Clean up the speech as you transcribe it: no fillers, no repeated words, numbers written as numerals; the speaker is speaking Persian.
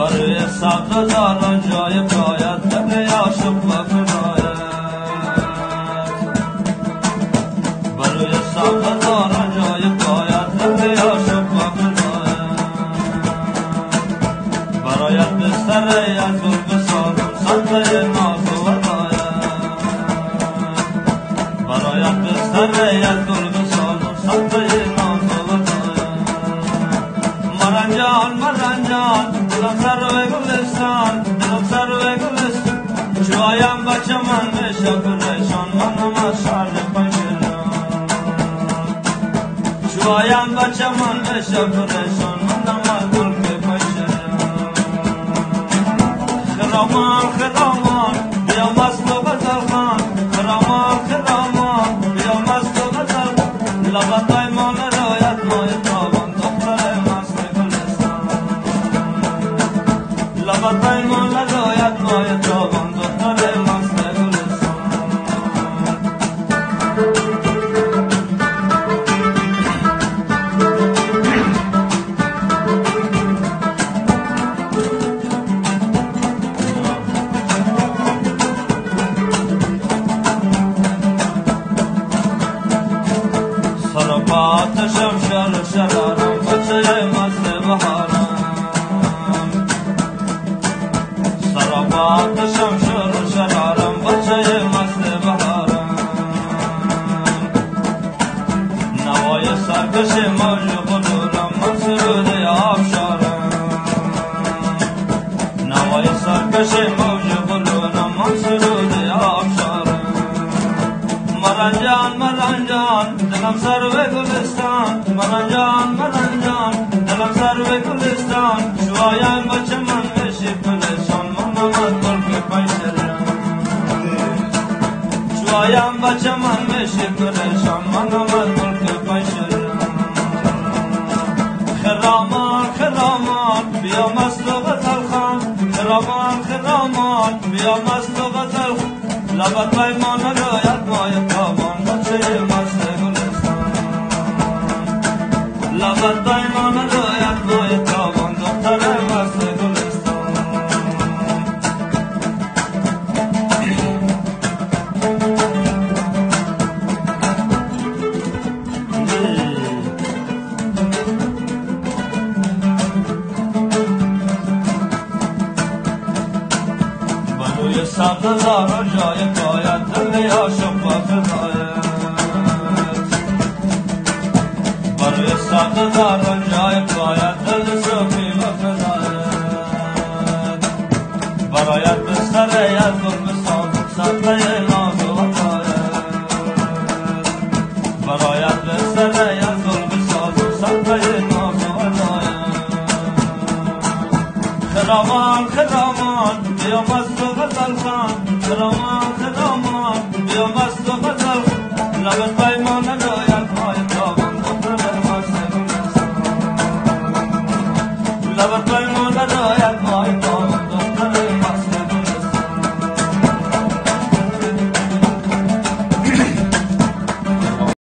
برای سبز داران جای باید دل عاشق بفرماید برای سبز داران جای باید دل عاشق بفرماید برایت بستر از گل بسازم سطح ناز و وداید برایت بستر از گل بسازم سطح ناز و وداید مرنجان مرنجان دلم سر و گلستان دلم سر و گلستان چوایم بچه من بشه پریشان منم از شرد پنجران چوایم بچه من بشه پریشان منم از گل پنجران خرامان خرامان بیا مست و غزل خان خرامان خرامان بیا مست و غزل لبتای ما نرایت مای تابان دختر مست گلستان لبتای ما نرایت مای تابان دختر مست گلستان سرپاتشم شر شرارم بچه مست بهارم سرپاتشم شر شرارم بچه مست بهارم نوای سرکش موج غرورم من سرود آبشارم نوای سرکش موج غرورم من سرود آبشارم مرنجان مرنجان دلم سر و گلستان مرنجان مرنجان دلم سر و گلستان شوایم بچه من بشی پریشان منم از گل پنجران شوایم بچه من بشی پریشان منم از گل پنجران خرامان خرامان بیا مست و غزل خان خرامان خرامان بیا مست و غزل لبت پیمان نرایت مای تابان بچه مست گلستان لبت پیمان نرایت مای تابان دختر مست گلستان بروی سبز زارا جای باید دل عاشق بفرماید بروی سبز زارا جای باید دل شوخی بفرماید برایت بستر از گل بسازم سطح ناز و وداید برایت بستر از گل بسازم سطح ناز و وداید خرامان خرامان بیا مست و غزل خان